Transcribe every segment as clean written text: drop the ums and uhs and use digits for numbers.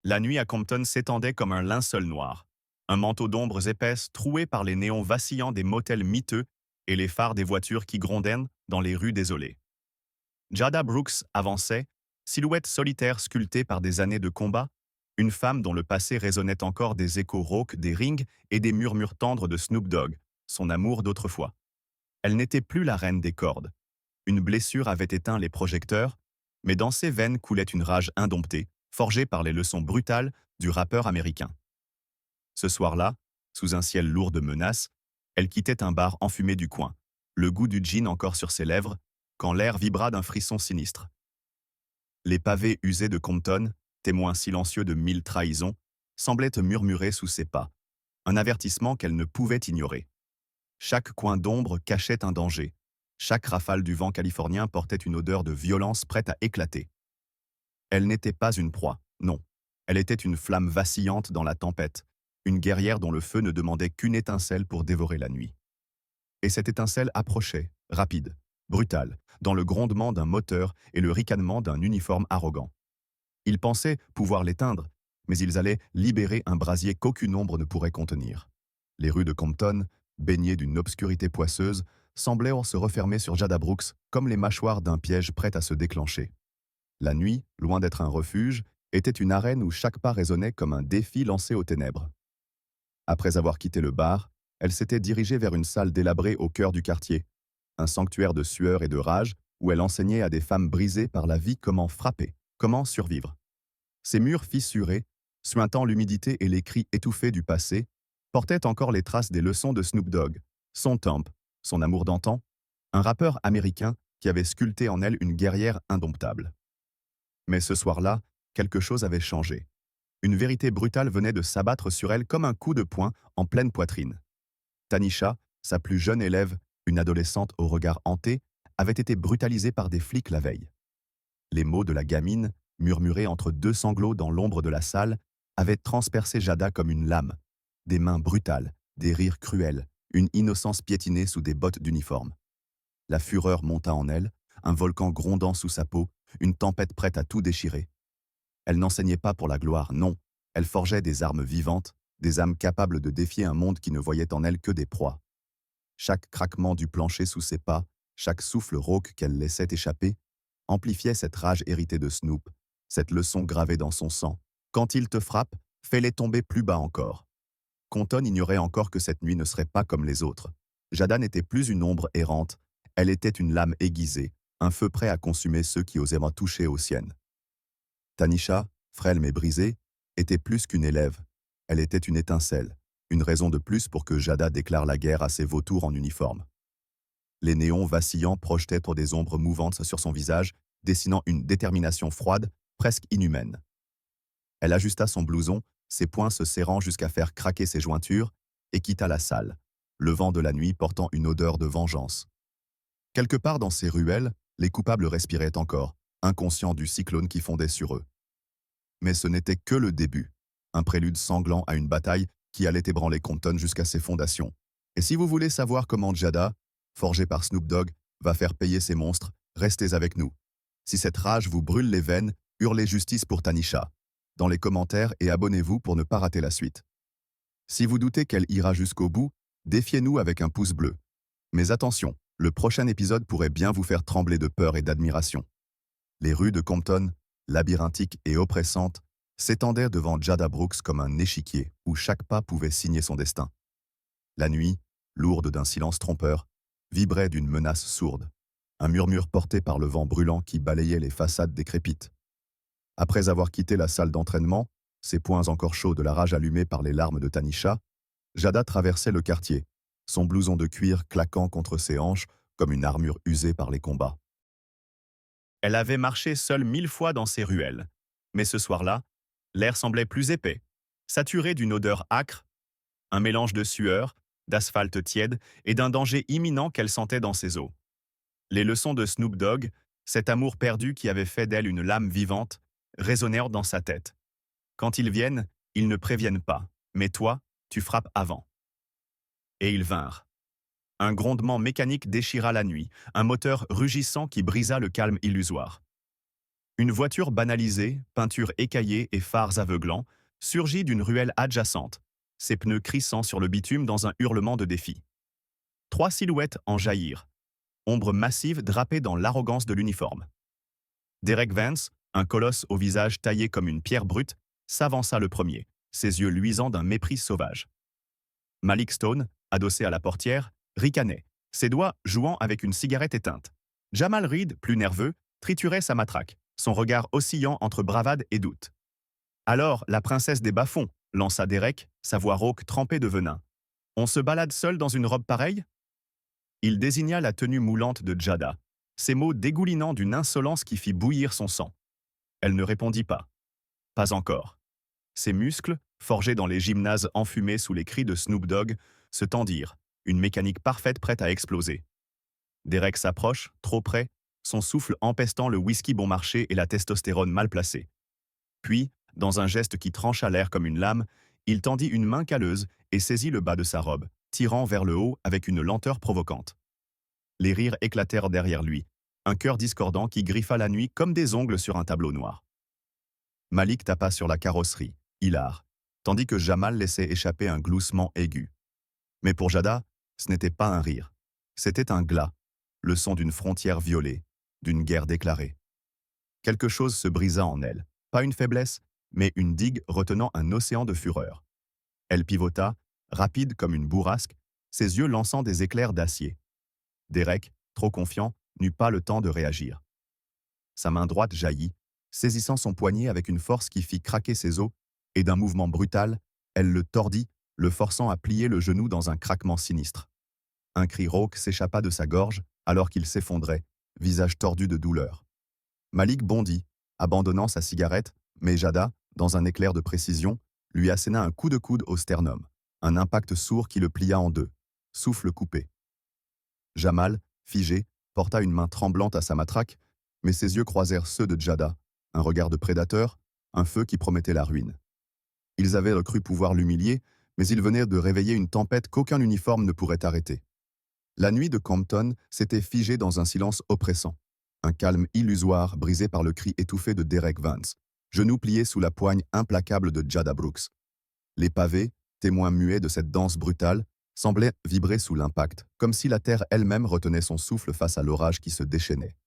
La nuit à Compton s'étendait comme un linceul noir. Un manteau d'ombres épaisses troué par les néons vacillants des motels miteux et les phares des voitures qui grondaient dans les rues désolées. Jada Brooks avançait, silhouette solitaire sculptée par des années de combat, une femme dont le passé résonnait encore des échos rauques des rings et des murmures tendres de Snoop Dogg, son amour d'autrefois. Elle n'était plus la reine des cordes. Une blessure avait éteint les projecteurs, mais dans ses veines coulait une rage indomptée, forgée par les leçons brutales du rappeur américain. Ce soir-là, sous un ciel lourd de menaces, elle quittait un bar enfumé du coin, le goût du gin encore sur ses lèvres, quand l'air vibra d'un frisson sinistre. Les pavés usés de Compton, témoins silencieux de 1000 trahisons, semblaient murmurer sous ses pas, un avertissement qu'elle ne pouvait ignorer. Chaque coin d'ombre cachait un danger. Chaque rafale du vent californien portait une odeur de violence prête à éclater. Elle n'était pas une proie, non. Elle était une flamme vacillante dans la tempête, une guerrière dont le feu ne demandait qu'une étincelle pour dévorer la nuit. Et cette étincelle approchait, rapide, brutale, dans le grondement d'un moteur et le ricanement d'un uniforme arrogant. Ils pensaient pouvoir l'éteindre, mais ils allaient libérer un brasier qu'aucune ombre ne pourrait contenir. Les rues de Compton, baignées d'une obscurité poisseuse, semblaient se refermer sur Jada Brooks comme les mâchoires d'un piège prêt à se déclencher. La nuit, loin d'être un refuge, était une arène où chaque pas résonnait comme un défi lancé aux ténèbres. Après avoir quitté le bar, elle s'était dirigée vers une salle délabrée au cœur du quartier, un sanctuaire de sueur et de rage où elle enseignait à des femmes brisées par la vie comment frapper, comment survivre. Ses murs fissurés, suintant l'humidité et les cris étouffés du passé, portaient encore les traces des leçons de Snoop Dogg, son temp, son amour d'antan, un rappeur américain qui avait sculpté en elle une guerrière indomptable. Mais ce soir-là, quelque chose avait changé. Une vérité brutale venait de s'abattre sur elle comme un coup de poing en pleine poitrine. Tanisha, sa plus jeune élève, une adolescente au regard hanté, avait été brutalisée par des flics la veille. Les mots de la gamine, murmurés entre deux sanglots dans l'ombre de la salle, avaient transpercé Jada comme une lame. Des mains brutales, des rires cruels, une innocence piétinée sous des bottes d'uniforme. La fureur monta en elle, un volcan grondant sous sa peau, une tempête prête à tout déchirer. Elle n'enseignait pas pour la gloire, non. Elle forgeait des armes vivantes, des âmes capables de défier un monde qui ne voyait en elle que des proies. Chaque craquement du plancher sous ses pas, chaque souffle rauque qu'elle laissait échapper, amplifiait cette rage héritée de Snoop, cette leçon gravée dans son sang. Quand il te frappe, fais-les tomber plus bas encore. Compton ignorait encore que cette nuit ne serait pas comme les autres. Jada n'était plus une ombre errante, elle était une lame aiguisée, un feu prêt à consumer ceux qui osaient en toucher aux siennes. Tanisha, frêle mais brisée, était plus qu'une élève. Elle était une étincelle, une raison de plus pour que Jada déclare la guerre à ses vautours en uniforme. Les néons vacillants projetaient pour des ombres mouvantes sur son visage, dessinant une détermination froide, presque inhumaine. Elle ajusta son blouson, ses poings se serrant jusqu'à faire craquer ses jointures, et quitta la salle, le vent de la nuit portant une odeur de vengeance. Quelque part dans ces ruelles, les coupables respiraient encore, inconscients du cyclone qui fondait sur eux. Mais ce n'était que le début, un prélude sanglant à une bataille qui allait ébranler Compton jusqu'à ses fondations. Et si vous voulez savoir comment Jada, forgée par Snoop Dogg, va faire payer ses monstres, restez avec nous. Si cette rage vous brûle les veines, hurlez justice pour Tanisha dans les commentaires et abonnez-vous pour ne pas rater la suite. Si vous doutez qu'elle ira jusqu'au bout, défiez-nous avec un pouce bleu. Mais attention, le prochain épisode pourrait bien vous faire trembler de peur et d'admiration. Les rues de Compton, labyrinthiques et oppressantes, s'étendaient devant Jada Brooks comme un échiquier où chaque pas pouvait signer son destin. La nuit, lourde d'un silence trompeur, vibrait d'une menace sourde, un murmure porté par le vent brûlant qui balayait les façades décrépites. Après avoir quitté la salle d'entraînement, ses poings encore chauds de la rage allumée par les larmes de Tanisha, Jada traversait le quartier, son blouson de cuir claquant contre ses hanches comme une armure usée par les combats. Elle avait marché seule 1000 fois dans ces ruelles, mais ce soir-là, l'air semblait plus épais, saturé d'une odeur âcre, un mélange de sueur, d'asphalte tiède et d'un danger imminent qu'elle sentait dans ses os. Les leçons de Snoop Dogg, cet amour perdu qui avait fait d'elle une lame vivante, résonnèrent dans sa tête. Quand ils viennent, ils ne préviennent pas, mais toi, tu frappes avant. Et ils vinrent. Un grondement mécanique déchira la nuit, un moteur rugissant qui brisa le calme illusoire. Une voiture banalisée, peinture écaillée et phares aveuglants, surgit d'une ruelle adjacente, ses pneus crissant sur le bitume dans un hurlement de défi. Trois silhouettes en jaillirent, ombre massive drapée dans l'arrogance de l'uniforme. Derek Vance, un colosse au visage taillé comme une pierre brute, s'avança le premier, ses yeux luisants d'un mépris sauvage. Malik Stone, adossé à la portière, ricanait, ses doigts jouant avec une cigarette éteinte. Jamal Reed, plus nerveux, triturait sa matraque, son regard oscillant entre bravade et doute. Alors, la princesse des bas-fonds, lança Derek, sa voix rauque trempée de venin. On se balade seul dans une robe pareille? Il désigna la tenue moulante de Jada, ses mots dégoulinant d'une insolence qui fit bouillir son sang. Elle ne répondit pas. Pas encore. Ses muscles, forgés dans les gymnases enfumés sous les cris de Snoop Dogg, se tendirent, une mécanique parfaite prête à exploser. Derek s'approche, trop près, son souffle empestant le whisky bon marché et la testostérone mal placée. Puis, dans un geste qui trancha l'air comme une lame, il tendit une main calleuse et saisit le bas de sa robe, tirant vers le haut avec une lenteur provocante. Les rires éclatèrent derrière lui, un cœur discordant qui griffa la nuit comme des ongles sur un tableau noir. Malik tapa sur la carrosserie, hilar, tandis que Jamal laissait échapper un gloussement aigu. Mais pour Jada, ce n'était pas un rire. C'était un glas, le son d'une frontière violée, d'une guerre déclarée. Quelque chose se brisa en elle, pas une faiblesse, mais une digue retenant un océan de fureur. Elle pivota, rapide comme une bourrasque, ses yeux lançant des éclairs d'acier. Derek, trop confiant, n'eut pas le temps de réagir. Sa main droite jaillit, saisissant son poignet avec une force qui fit craquer ses os, et d'un mouvement brutal, elle le tordit, le forçant à plier le genou dans un craquement sinistre. Un cri rauque s'échappa de sa gorge alors qu'il s'effondrait, visage tordu de douleur. Malik bondit, abandonnant sa cigarette, mais Jada, dans un éclair de précision, lui asséna un coup de coude au sternum, un impact sourd qui le plia en deux, souffle coupé. Jamal, figé, porta une main tremblante à sa matraque, mais ses yeux croisèrent ceux de Jada, un regard de prédateur, un feu qui promettait la ruine. Ils avaient cru pouvoir l'humilier, mais ils venaient de réveiller une tempête qu'aucun uniforme ne pourrait arrêter. La nuit de Compton s'était figée dans un silence oppressant, un calme illusoire brisé par le cri étouffé de Derek Vance, genoux pliés sous la poigne implacable de Jada Brooks. Les pavés, témoins muets de cette danse brutale, semblaient vibrer sous l'impact, comme si la terre elle-même retenait son souffle face à l'orage qui se déchaînait.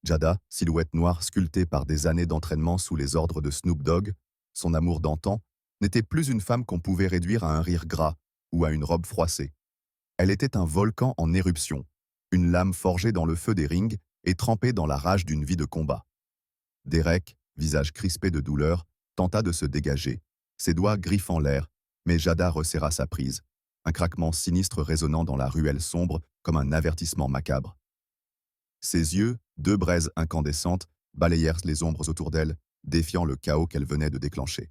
Jada, silhouette noire sculptée par des années d'entraînement sous les ordres de Snoop Dogg, son amour d'antan, n'était plus une femme qu'on pouvait réduire à un rire gras ou à une robe froissée. Elle était un volcan en éruption, une lame forgée dans le feu des rings et trempée dans la rage d'une vie de combat. Derek, visage crispé de douleur, tenta de se dégager, ses doigts griffant l'air, mais Jada resserra sa prise, un craquement sinistre résonnant dans la ruelle sombre comme un avertissement macabre. Ses yeux, deux braises incandescentes, balayèrent les ombres autour d'elle, défiant le chaos qu'elle venait de déclencher.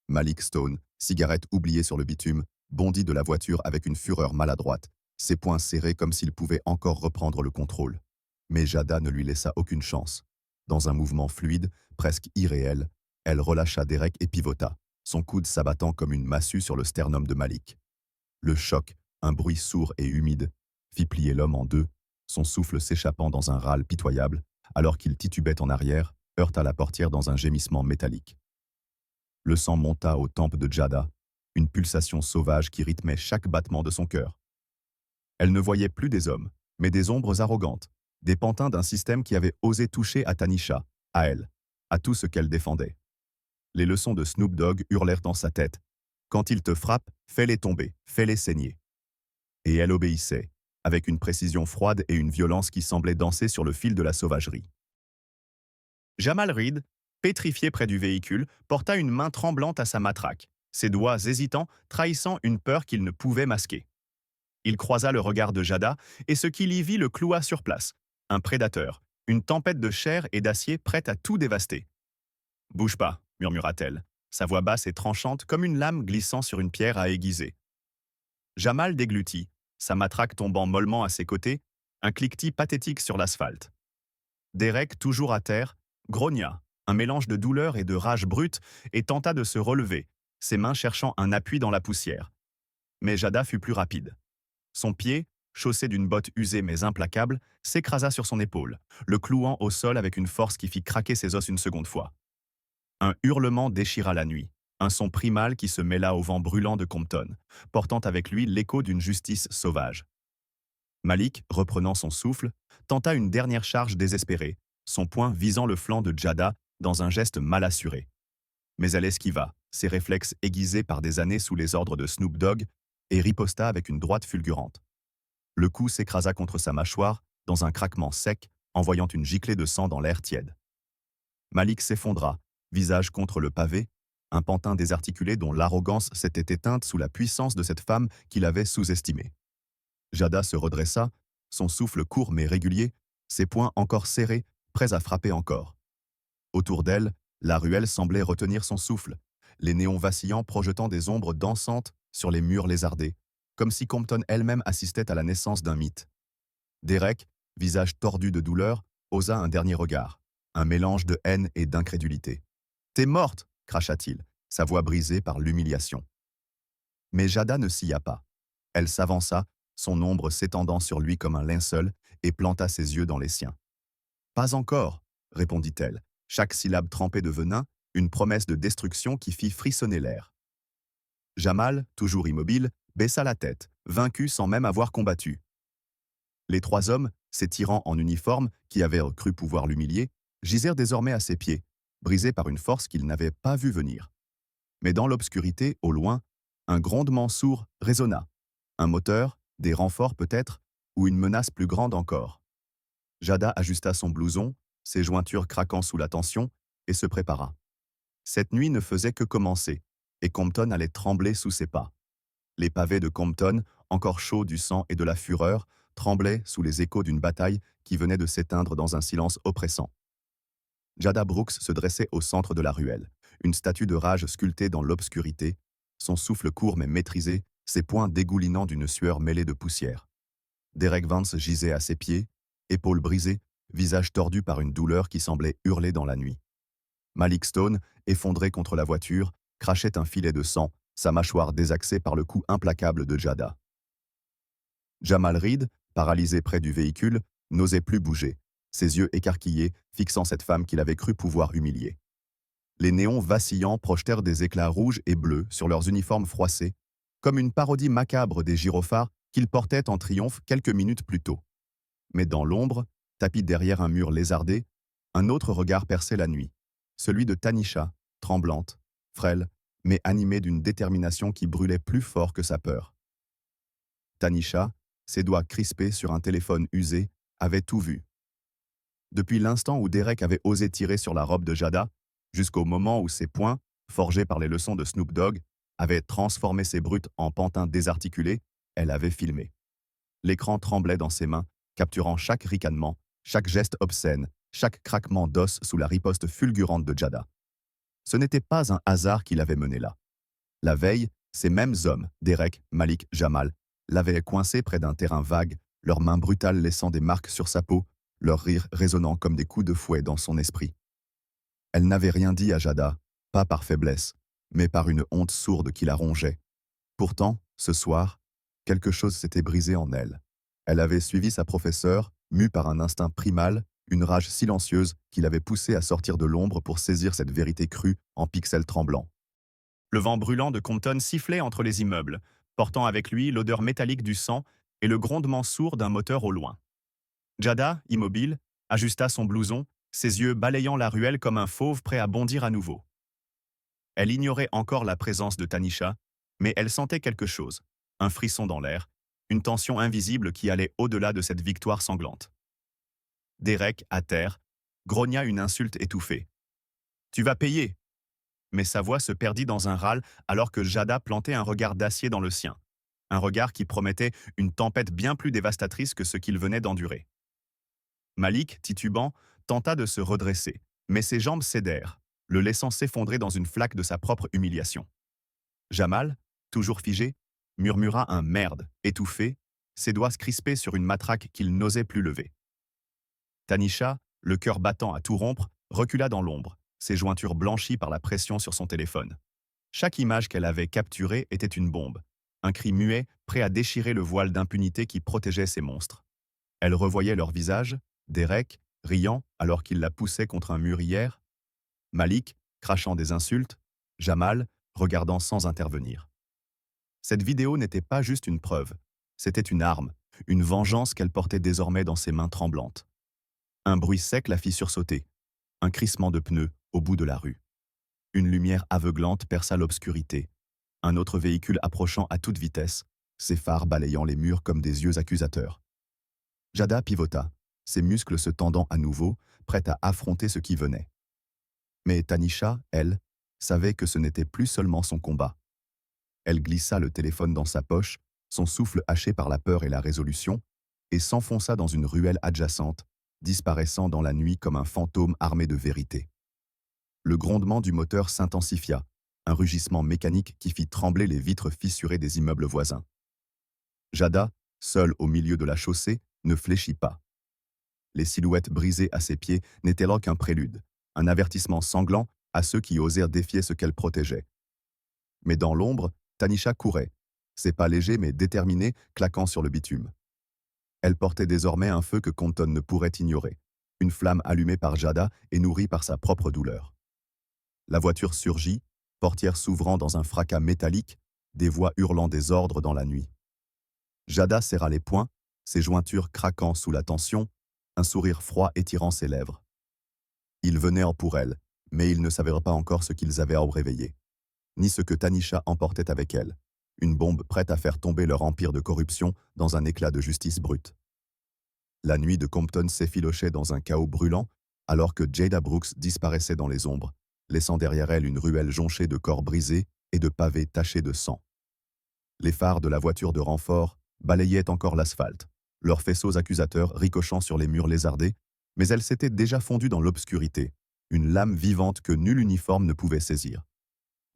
Malik Stone, cigarette oubliée sur le bitume, bondit de la voiture avec une fureur maladroite, ses poings serrés comme s'il pouvait encore reprendre le contrôle. Mais Jada ne lui laissa aucune chance. Dans un mouvement fluide, presque irréel, elle relâcha Derek et pivota, son coude s'abattant comme une massue sur le sternum de Malik. Le choc, un bruit sourd et humide, fit plier l'homme en deux, son souffle s'échappant dans un râle pitoyable, alors qu'il titubait en arrière, heurta la portière dans un gémissement métallique. Le sang monta aux tempes de Jada, une pulsation sauvage qui rythmait chaque battement de son cœur. Elle ne voyait plus des hommes, mais des ombres arrogantes, des pantins d'un système qui avait osé toucher à Tanisha, à elle, à tout ce qu'elle défendait. Les leçons de Snoop Dogg hurlèrent dans sa tête. Quand il te frappe, fais-les tomber, fais-les saigner. Et elle obéissait, avec une précision froide et une violence qui semblait danser sur le fil de la sauvagerie. Jamal Reed, pétrifié près du véhicule, porta une main tremblante à sa matraque, ses doigts hésitants trahissant une peur qu'il ne pouvait masquer. Il croisa le regard de Jada et ce qu'il y vit le cloua sur place, un prédateur, une tempête de chair et d'acier prête à tout dévaster. « Bouge pas », murmura-t-elle, sa voix basse et tranchante comme une lame glissant sur une pierre à aiguiser. Jamal déglutit, sa matraque tombant mollement à ses côtés, un cliquetis pathétique sur l'asphalte. Derek, toujours à terre, grogna, un mélange de douleur et de rage brute, et tenta de se relever, ses mains cherchant un appui dans la poussière. Mais Jada fut plus rapide. Son pied, chaussé d'une botte usée mais implacable, s'écrasa sur son épaule, le clouant au sol avec une force qui fit craquer ses os une seconde fois. Un hurlement déchira la nuit, un son primal qui se mêla au vent brûlant de Compton, portant avec lui l'écho d'une justice sauvage. Malik, reprenant son souffle, tenta une dernière charge désespérée, son poing visant le flanc de Jada dans un geste mal assuré. Mais elle esquiva, ses réflexes aiguisés par des années sous les ordres de Snoop Dogg, et riposta avec une droite fulgurante. Le coup s'écrasa contre sa mâchoire, dans un craquement sec, envoyant une giclée de sang dans l'air tiède. Malik s'effondra, visage contre le pavé, un pantin désarticulé dont l'arrogance s'était éteinte sous la puissance de cette femme qu'il avait sous-estimée. Jada se redressa, son souffle court mais régulier, ses poings encore serrés, prêts à frapper encore. Autour d'elle, la ruelle semblait retenir son souffle, les néons vacillants projetant des ombres dansantes sur les murs lézardés, comme si Compton elle-même assistait à la naissance d'un mythe. Derek, visage tordu de douleur, osa un dernier regard, un mélange de haine et d'incrédulité. « T'es morte !» cracha-t-il, sa voix brisée par l'humiliation. Mais Jada ne s'y pas. Elle s'avança, son ombre s'étendant sur lui comme un linceul, et planta ses yeux dans les siens. « Pas encore !» répondit-elle, chaque syllabe trempée de venin, une promesse de destruction qui fit frissonner l'air. Jamal, toujours immobile, baissa la tête, vaincu sans même avoir combattu. Les trois hommes, ces tyrans en uniforme qui avaient cru pouvoir l'humilier, gisèrent désormais à ses pieds, brisés par une force qu'ils n'avaient pas vue venir. Mais dans l'obscurité, au loin, un grondement sourd résonna. Un moteur, des renforts peut-être, ou une menace plus grande encore. Jada ajusta son blouson, ses jointures craquant sous la tension, et se prépara. Cette nuit ne faisait que commencer, et Compton allait trembler sous ses pas. Les pavés de Compton, encore chauds du sang et de la fureur, tremblaient sous les échos d'une bataille qui venait de s'éteindre dans un silence oppressant. Jada Brooks se dressait au centre de la ruelle, une statue de rage sculptée dans l'obscurité, son souffle court mais maîtrisé, ses poings dégoulinant d'une sueur mêlée de poussière. Derek Vance gisait à ses pieds, épaules brisées, visage tordu par une douleur qui semblait hurler dans la nuit. Malik Stone, effondré contre la voiture, crachait un filet de sang, sa mâchoire désaxée par le coup implacable de Jada. Jamal Reed, paralysé près du véhicule, n'osait plus bouger, ses yeux écarquillés, fixant cette femme qu'il avait cru pouvoir humilier. Les néons vacillants projetèrent des éclats rouges et bleus sur leurs uniformes froissés, comme une parodie macabre des gyrophares qu'ils portaient en triomphe quelques minutes plus tôt. Mais dans l'ombre, tapis derrière un mur lézardé, un autre regard perçait la nuit, celui de Tanisha, tremblante, frêle, mais animée d'une détermination qui brûlait plus fort que sa peur. Tanisha, ses doigts crispés sur un téléphone usé, avait tout vu. Depuis l'instant où Derek avait osé tirer sur la robe de Jada, jusqu'au moment où ses poings, forgés par les leçons de Snoop Dogg, avaient transformé ses brutes en pantins désarticulés, elle avait filmé. L'écran tremblait dans ses mains, capturant chaque ricanement, chaque geste obscène, chaque craquement d'os sous la riposte fulgurante de Jada. Ce n'était pas un hasard qui l'avait mené là. La veille, ces mêmes hommes, Derek, Malik, Jamal, l'avaient coincé près d'un terrain vague, leurs mains brutales laissant des marques sur sa peau, leur rire résonnant comme des coups de fouet dans son esprit. Elle n'avait rien dit à Jada, pas par faiblesse, mais par une honte sourde qui la rongeait. Pourtant, ce soir, quelque chose s'était brisé en elle. Elle avait suivi sa professeure, mue par un instinct primal, une rage silencieuse qui l'avait poussée à sortir de l'ombre pour saisir cette vérité crue en pixels tremblants. Le vent brûlant de Compton sifflait entre les immeubles, portant avec lui l'odeur métallique du sang et le grondement sourd d'un moteur au loin. Jada, immobile, ajusta son blouson, ses yeux balayant la ruelle comme un fauve prêt à bondir à nouveau. Elle ignorait encore la présence de Tanisha, mais elle sentait quelque chose, un frisson dans l'air, une tension invisible qui allait au-delà de cette victoire sanglante. Derek, à terre, grogna une insulte étouffée. « Tu vas payer !» Mais sa voix se perdit dans un râle alors que Jada plantait un regard d'acier dans le sien, un regard qui promettait une tempête bien plus dévastatrice que ce qu'il venait d'endurer. Malik, titubant, tenta de se redresser, mais ses jambes cédèrent, le laissant s'effondrer dans une flaque de sa propre humiliation. Jamal, toujours figé, murmura un « merde » étouffé, ses doigts crispés sur une matraque qu'il n'osait plus lever. Tanisha, le cœur battant à tout rompre, recula dans l'ombre, ses jointures blanchies par la pression sur son téléphone. Chaque image qu'elle avait capturée était une bombe, un cri muet, prêt à déchirer le voile d'impunité qui protégeait ces monstres. Elle revoyait leur visage, Derek, riant alors qu'il la poussait contre un mur hier, Malik, crachant des insultes, Jamal, regardant sans intervenir. Cette vidéo n'était pas juste une preuve, c'était une arme, une vengeance qu'elle portait désormais dans ses mains tremblantes. Un bruit sec la fit sursauter, un crissement de pneus au bout de la rue. Une lumière aveuglante perça l'obscurité, un autre véhicule approchant à toute vitesse, ses phares balayant les murs comme des yeux accusateurs. Jada pivota, ses muscles se tendant à nouveau, prête à affronter ce qui venait. Mais Tanisha, elle, savait que ce n'était plus seulement son combat. Elle glissa le téléphone dans sa poche, son souffle haché par la peur et la résolution, et s'enfonça dans une ruelle adjacente, disparaissant dans la nuit comme un fantôme armé de vérité. Le grondement du moteur s'intensifia, un rugissement mécanique qui fit trembler les vitres fissurées des immeubles voisins. Jada, seule au milieu de la chaussée, ne fléchit pas. Les silhouettes brisées à ses pieds n'étaient là qu'un prélude, un avertissement sanglant à ceux qui osèrent défier ce qu'elle protégeait. Mais dans l'ombre, Tanisha courait, ses pas légers mais déterminés claquant sur le bitume. Elle portait désormais un feu que Compton ne pourrait ignorer, une flamme allumée par Jada et nourrie par sa propre douleur. La voiture surgit, portière s'ouvrant dans un fracas métallique, des voix hurlant des ordres dans la nuit. Jada serra les poings, ses jointures craquant sous la tension, un sourire froid étirant ses lèvres. Ils venaient pour elle, mais ils ne savaient pas encore ce qu'ils avaient à réveiller, ni ce que Tanisha emportait avec elle, une bombe prête à faire tomber leur empire de corruption dans un éclat de justice brute. La nuit de Compton s'effilochait dans un chaos brûlant, alors que Jada Brooks disparaissait dans les ombres, laissant derrière elle une ruelle jonchée de corps brisés et de pavés tachés de sang. Les phares de la voiture de renfort balayaient encore l'asphalte, leurs faisceaux accusateurs ricochant sur les murs lézardés, mais elle s'était déjà fondue dans l'obscurité, une lame vivante que nul uniforme ne pouvait saisir.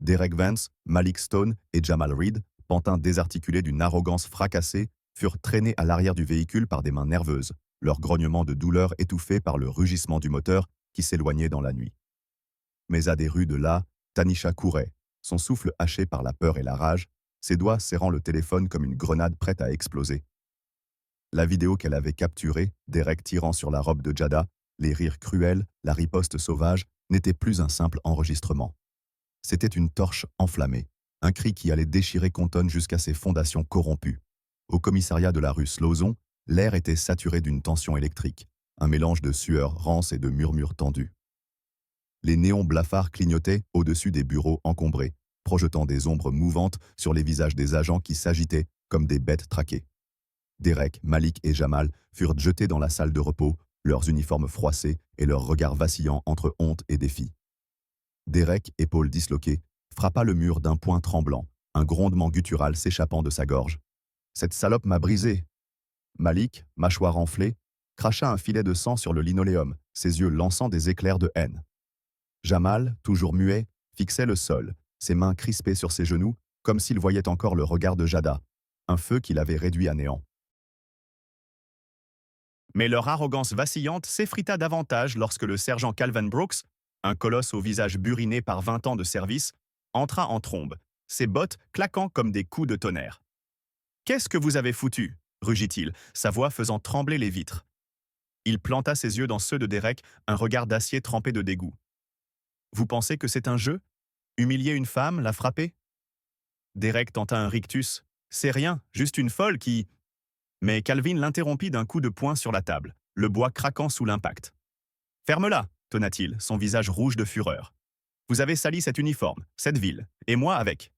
Derek Vance, Malik Stone et Jamal Reed, pantins désarticulés d'une arrogance fracassée, furent traînés à l'arrière du véhicule par des mains nerveuses, leurs grognements de douleur étouffés par le rugissement du moteur qui s'éloignait dans la nuit. Mais à des rues de là, Tanisha courait, son souffle haché par la peur et la rage, ses doigts serrant le téléphone comme une grenade prête à exploser. La vidéo qu'elle avait capturée, Derek tirant sur la robe de Jada, les rires cruels, la riposte sauvage, n'était plus un simple enregistrement. C'était une torche enflammée, un cri qui allait déchirer Compton jusqu'à ses fondations corrompues. Au commissariat de la rue Slauson, l'air était saturé d'une tension électrique, un mélange de sueur rance et de murmures tendus. Les néons blafards clignotaient au-dessus des bureaux encombrés, projetant des ombres mouvantes sur les visages des agents qui s'agitaient comme des bêtes traquées. Derek, Malik et Jamal furent jetés dans la salle de repos, leurs uniformes froissés et leurs regards vacillants entre honte et défi. Derek, épaules disloquées, frappa le mur d'un poing tremblant, un grondement guttural s'échappant de sa gorge. « Cette salope m'a brisé !» Malik, mâchoire enflée, cracha un filet de sang sur le linoléum, ses yeux lançant des éclairs de haine. Jamal, toujours muet, fixait le sol, ses mains crispées sur ses genoux, comme s'il voyait encore le regard de Jada, un feu qui l'avait réduit à néant. Mais leur arrogance vacillante s'effrita davantage lorsque le sergent Calvin Brooks, un colosse au visage buriné par 20 ans de service, entra en trombe, ses bottes claquant comme des coups de tonnerre. « Qu'est-ce que vous avez foutu ?» rugit-il, sa voix faisant trembler les vitres. Il planta ses yeux dans ceux de Derek, un regard d'acier trempé de dégoût. « Vous pensez que c'est un jeu? Humilier une femme, la frapper ?» Derek tenta un rictus. « C'est rien, juste une folle qui… » Mais Calvin l'interrompit d'un coup de poing sur la table, le bois craquant sous l'impact. « Ferme-la !» tonna-t-il, son visage rouge de fureur. « Vous avez sali cet uniforme, cette ville, et moi avec. »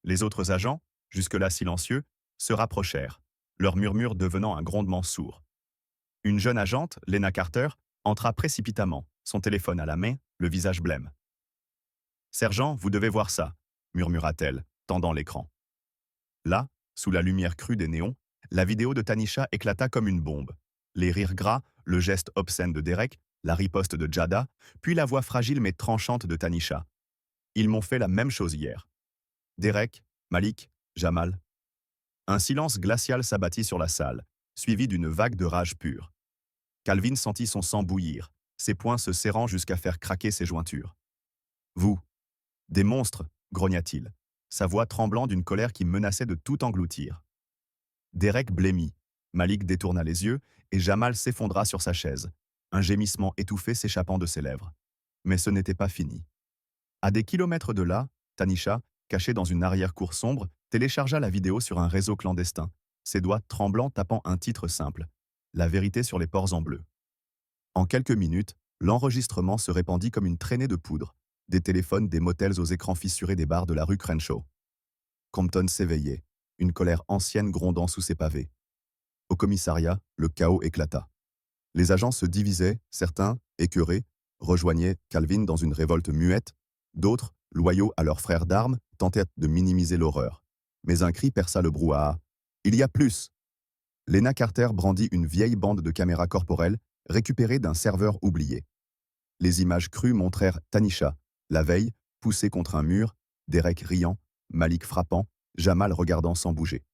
Les autres agents, jusque-là silencieux, se rapprochèrent, leur murmure devenant un grondement sourd. Une jeune agente, Lena Carter, entra précipitamment, son téléphone à la main, le visage blême. « Sergent, vous devez voir ça », murmura-t-elle, tendant l'écran. Là, sous la lumière crue des néons, la vidéo de Tanisha éclata comme une bombe. Les rires gras, le geste obscène de Derek, la riposte de Jada, puis la voix fragile mais tranchante de Tanisha. Ils m'ont fait la même chose hier. Derek, Malik, Jamal. Un silence glacial s'abattit sur la salle, suivi d'une vague de rage pure. Calvin sentit son sang bouillir, ses poings se serrant jusqu'à faire craquer ses jointures. « Vous, des monstres !» grogna-t-il. sa voix tremblant d'une colère qui menaçait de tout engloutir. Derek blêmit, Malik détourna les yeux et Jamal s'effondra sur sa chaise, un gémissement étouffé s'échappant de ses lèvres. Mais ce n'était pas fini. À des kilomètres de là, Tanisha, cachée dans une arrière-cour sombre, téléchargea la vidéo sur un réseau clandestin, ses doigts tremblants tapant un titre simple, La vérité sur les porcs en bleu. En quelques minutes, l'enregistrement se répandit comme une traînée de poudre, des téléphones des motels aux écrans fissurés des bars de la rue Crenshaw. Compton s'éveillait, une colère ancienne grondant sous ses pavés. Au commissariat, le chaos éclata. Les agents se divisaient, certains, écœurés, rejoignaient Calvin dans une révolte muette, d'autres, loyaux à leurs frères d'armes, tentaient de minimiser l'horreur. Mais un cri perça le brouhaha. « Il y a plus !» Lena Carter brandit une vieille bande de caméras corporelles récupérée d'un serveur oublié. Les images crues montrèrent Tanisha, la veille, poussée contre un mur, Derek riant, Malik frappant, Jamal regardant sans bouger.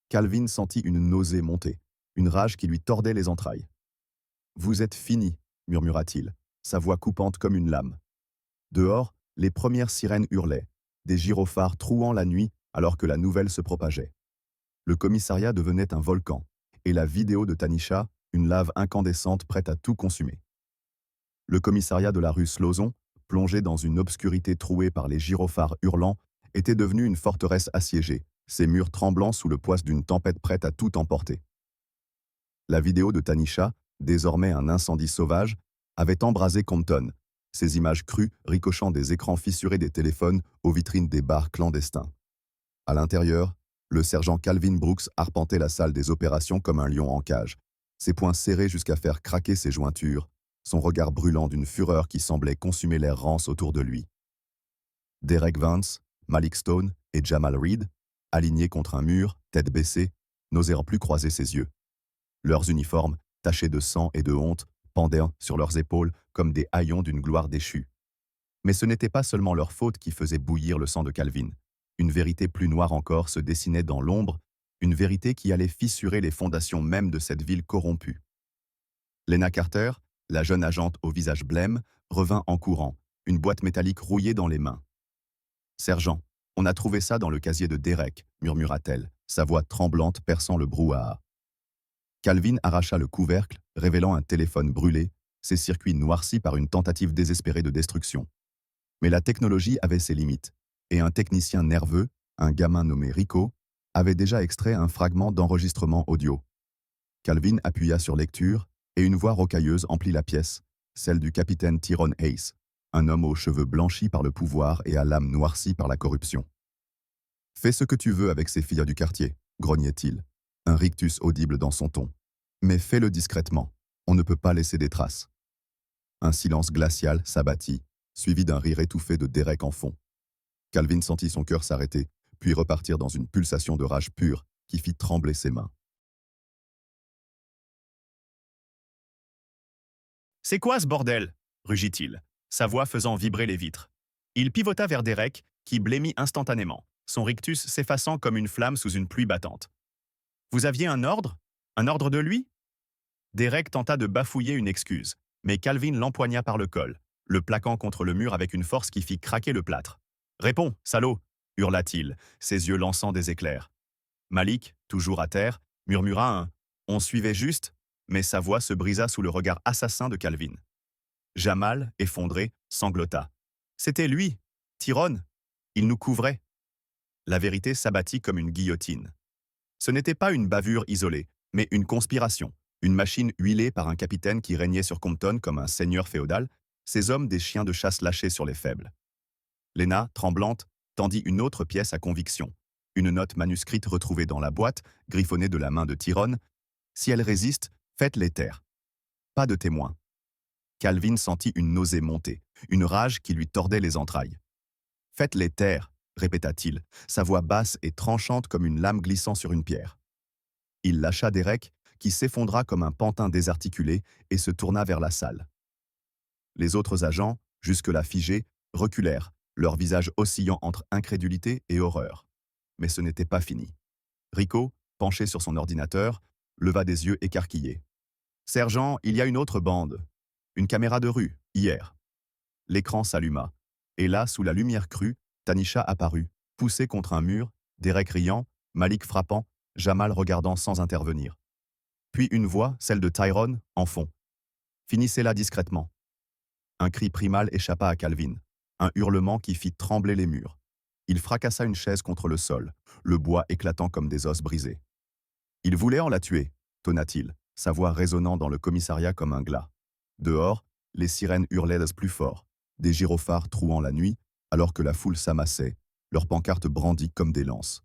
Calvin sentit une nausée monter, une rage qui lui tordait les entrailles. « Vous êtes fini !» murmura-t-il, sa voix coupante comme une lame. Dehors, les premières sirènes hurlaient, des gyrophares trouant la nuit alors que la nouvelle se propageait. Le commissariat devenait un volcan, et la vidéo de Tanisha, une lave incandescente prête à tout consumer. Le commissariat de la rue Slauson, plongé dans une obscurité trouée par les gyrophares hurlants, était devenu une forteresse assiégée, ses murs tremblant sous le poids d'une tempête prête à tout emporter. La vidéo de Tanisha, désormais un incendie sauvage, avait embrasé Compton, ces images crues ricochant des écrans fissurés des téléphones aux vitrines des bars clandestins. À l'intérieur, le sergent Calvin Brooks arpentait la salle des opérations comme un lion en cage, ses poings serrés jusqu'à faire craquer ses jointures, son regard brûlant d'une fureur qui semblait consumer l'air rance autour de lui. Derek Vance, Malik Stone et Jamal Reed, alignés contre un mur, tête baissée, n'osèrent plus croiser ses yeux. Leurs uniformes, tachés de sang et de honte, pendaient sur leurs épaules comme des haillons d'une gloire déchue. Mais ce n'était pas seulement leur faute qui faisait bouillir le sang de Calvin. Une vérité plus noire encore se dessinait dans l'ombre, une vérité qui allait fissurer les fondations mêmes de cette ville corrompue. Lena Carter, la jeune agente au visage blême, revint en courant, une boîte métallique rouillée dans les mains. « Sergent, on a trouvé ça dans le casier de Derek », murmura-t-elle, sa voix tremblante perçant le brouhaha. Calvin arracha le couvercle, révélant un téléphone brûlé, ses circuits noircis par une tentative désespérée de destruction. Mais la technologie avait ses limites, et un technicien nerveux, un gamin nommé Rico, avait déjà extrait un fragment d'enregistrement audio. Calvin appuya sur lecture, et une voix rocailleuse emplit la pièce, celle du capitaine Tyrone Hayes, un homme aux cheveux blanchis par le pouvoir et à l'âme noircie par la corruption. « Fais ce que tu veux avec ces filles du quartier », grognait-il, un rictus audible dans son ton. « Mais fais-le discrètement, on ne peut pas laisser des traces. » Un silence glacial s'abattit, suivi d'un rire étouffé de Derek en fond. Calvin sentit son cœur s'arrêter, puis repartir dans une pulsation de rage pure qui fit trembler ses mains. « C'est quoi ce bordel ?» rugit-il, sa voix faisant vibrer les vitres. Il pivota vers Derek, qui blêmit instantanément, son rictus s'effaçant comme une flamme sous une pluie battante. « Vous aviez un ordre? Un ordre de lui ?» Derek tenta de bafouiller une excuse, mais Calvin l'empoigna par le col, le plaquant contre le mur avec une force qui fit craquer le plâtre. « Réponds, salaud !» hurla-t-il, ses yeux lançant des éclairs. Malik, toujours à terre, murmura un « On suivait juste », mais sa voix se brisa sous le regard assassin de Calvin. Jamal, effondré, sanglota. « C'était lui, Tyrone. Il nous couvrait. » La vérité s'abattit comme une guillotine. Ce n'était pas une bavure isolée, mais une conspiration, une machine huilée par un capitaine qui régnait sur Compton comme un seigneur féodal, ces hommes des chiens de chasse lâchés sur les faibles. Lena, tremblante, tendit une autre pièce à conviction, une note manuscrite retrouvée dans la boîte, griffonnée de la main de Tyrone. « Si elle résiste, faites-les taire. Pas de témoins. » Calvin sentit une nausée monter, une rage qui lui tordait les entrailles. « Faites-les taire », répéta-t-il, sa voix basse et tranchante comme une lame glissant sur une pierre. Il lâcha Derek, qui s'effondra comme un pantin désarticulé et se tourna vers la salle. Les autres agents, jusque-là figés, reculèrent, leur visage oscillant entre incrédulité et horreur. Mais ce n'était pas fini. Rico, penché sur son ordinateur, leva des yeux écarquillés. « Sergent, il y a une autre bande. Une caméra de rue, hier. » L'écran s'alluma, et là, sous la lumière crue, Tanisha apparut, Poussé contre un mur, Derek riant, Malik frappant, Jamal regardant sans intervenir. Puis une voix, celle de Tyrone, en fond. Finissez-la discrètement. Un cri primal échappa à Calvin, un hurlement qui fit trembler les murs. Il fracassa une chaise contre le sol, le bois éclatant comme des os brisés. Il voulait en la tuer, tonna-t-il, sa voix résonnant dans le commissariat comme un glas. Dehors, les sirènes hurlaient plus fort, des gyrophares trouant la nuit, alors que la foule s'amassait, leurs pancartes brandies comme des lances.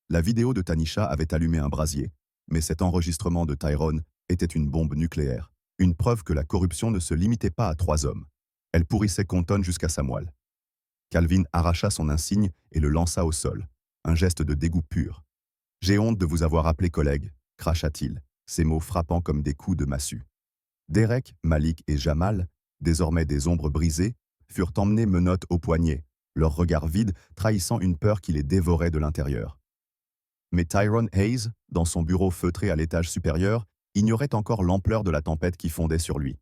La vidéo de Tanisha avait allumé un brasier, mais cet enregistrement de Tyrone était une bombe nucléaire, une preuve que la corruption ne se limitait pas à 3 hommes. Elle pourrissait Compton jusqu'à sa moelle. Calvin arracha son insigne et le lança au sol, un geste de dégoût pur. « J'ai honte de vous avoir appelé collègue », cracha-t-il, ses mots frappant comme des coups de massue. Derek, Malik et Jamal, désormais des ombres brisées, furent emmenés menottes aux poignets, leurs regards vides trahissant une peur qui les dévorait de l'intérieur. Mais Tyrone Hayes, dans son bureau feutré à l'étage supérieur, ignorait encore l'ampleur de la tempête qui fondait sur lui.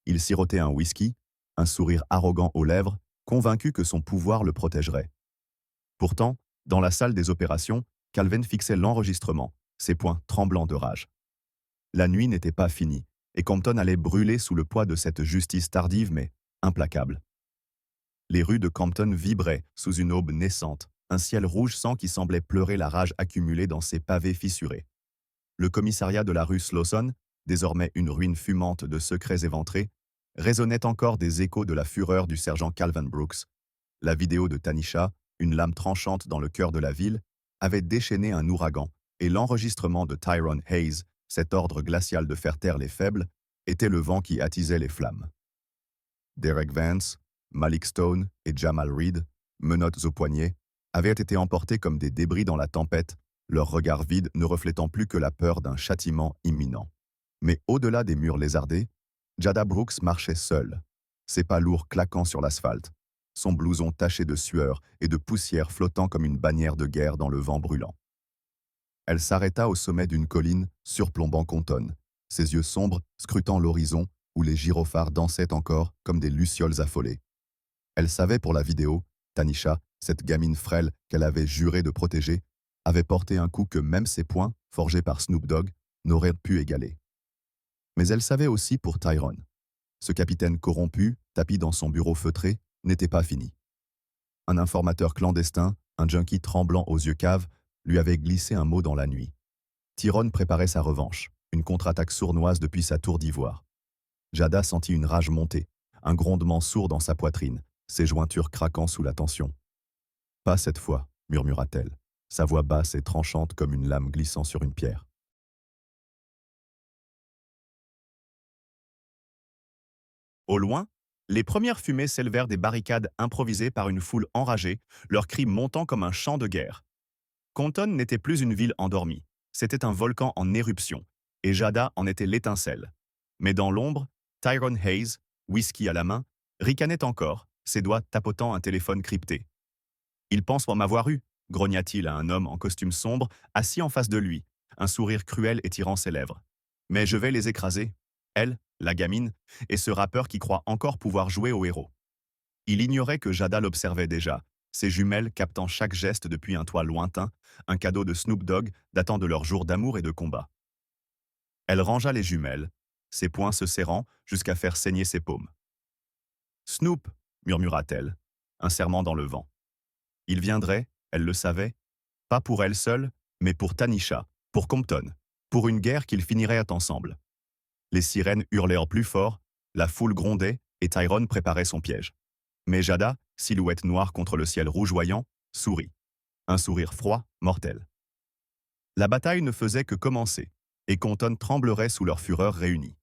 Il sirotait un whisky, un sourire arrogant aux lèvres, convaincu que son pouvoir le protégerait. Pourtant, dans la salle des opérations, Calvin fixait l'enregistrement, ses poings tremblants de rage. La nuit n'était pas finie, et Compton allait brûler sous le poids de cette justice tardive mais implacable. Les rues de Compton vibraient sous une aube naissante, un ciel rouge sang qui semblait pleurer la rage accumulée dans ses pavés fissurés. Le commissariat de la rue Slauson, désormais une ruine fumante de secrets éventrés, résonnait encore des échos de la fureur du sergent Calvin Brooks. La vidéo de Tanisha, une lame tranchante dans le cœur de la ville, avait déchaîné un ouragan, et l'enregistrement de Tyrone Hayes, cet ordre glacial de faire taire les faibles, était le vent qui attisait les flammes. Derek Vance, Malik Stone et Jamal Reed, menottes aux poignets, avaient été emportés comme des débris dans la tempête, leurs regards vides ne reflétant plus que la peur d'un châtiment imminent. Mais au-delà des murs lézardés, Jada Brooks marchait seule, ses pas lourds claquant sur l'asphalte, son blouson taché de sueur et de poussière flottant comme une bannière de guerre dans le vent brûlant. Elle s'arrêta au sommet d'une colline, surplombant Compton, ses yeux sombres scrutant l'horizon où les gyrophares dansaient encore comme des lucioles affolées. Elle savait pour la vidéo, Tanisha, cette gamine frêle qu'elle avait juré de protéger, avait porté un coup que même ses poings, forgés par Snoop Dogg, n'auraient pu égaler. Mais elle savait aussi pour Tyrone. Ce capitaine corrompu, tapi dans son bureau feutré, n'était pas fini. Un informateur clandestin, un junkie tremblant aux yeux caves, lui avait glissé un mot dans la nuit. Tyrone préparait sa revanche, une contre-attaque sournoise depuis sa tour d'ivoire. Jada sentit une rage monter, un grondement sourd dans sa poitrine, ses jointures craquant sous la tension. « Pas cette fois », murmura-t-elle, sa voix basse et tranchante comme une lame glissant sur une pierre. Au loin, les premières fumées s'élevèrent des barricades improvisées par une foule enragée, leurs cris montant comme un chant de guerre. Compton n'était plus une ville endormie, c'était un volcan en éruption, et Jada en était l'étincelle. Mais dans l'ombre, Tyrone Hayes, whisky à la main, ricanait encore, ses doigts tapotant un téléphone crypté. « Ils pensent m'avoir eu », grogna-t-il à un homme en costume sombre, assis en face de lui, un sourire cruel étirant ses lèvres. « Mais je vais les écraser. Elle, la gamine, et ce rappeur qui croit encore pouvoir jouer au héros. » Il ignorait que Jada l'observait déjà, ses jumelles captant chaque geste depuis un toit lointain, un cadeau de Snoop Dogg datant de leur jour d'amour et de combat. Elle rangea les jumelles, ses poings se serrant jusqu'à faire saigner ses paumes. « Snoop », murmura-t-elle, un serment dans le vent. Il viendrait, elle le savait, pas pour elle seule, mais pour Tanisha, pour Compton, pour une guerre qu'ils finiraient ensemble. Les sirènes hurlaient plus fort, la foule grondait et Tyrone préparait son piège. Mais Jada, silhouette noire contre le ciel rougeoyant, sourit. Un sourire froid, mortel. La bataille ne faisait que commencer, et Compton tremblerait sous leur fureur réunie.